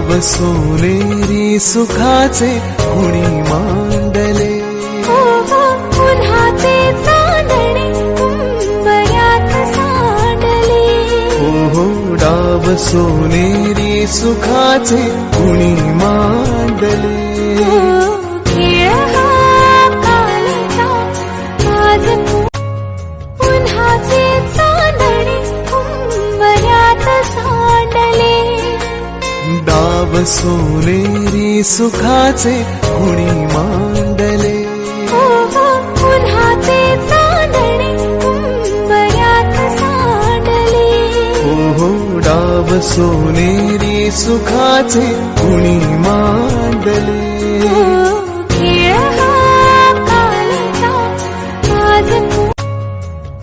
डाव सोनेरी सुखाचे कुणी मांडले, उन्हाचे चांदणे उंबऱ्यात सांडले, डाव सोनेरी सुखाचे कुणी मांडले, खेळ हा कालचा आज उन्हाचे चांदणे उंबऱ्यात सांडले, डाव सोनेरी सुखाचे कुणी मांडले, उन्हाचे चांदणे उंबऱ्यात सांडले, डाव सोनेरी सुखाचे कुणी मांडले, खेळ हा कालचा आज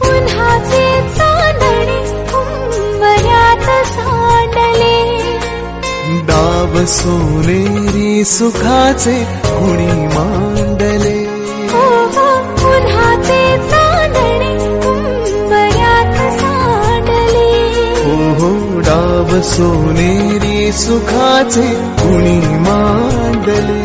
उन्हाचे चांदणे उंबऱ्यात सांडले, डाव सोनेरी सुखाचे कुणी मांडले, उन्हाचे चांदणे उंबऱ्यात सांडले, डाव सोनेरी सुखाचे कुणी मांडले.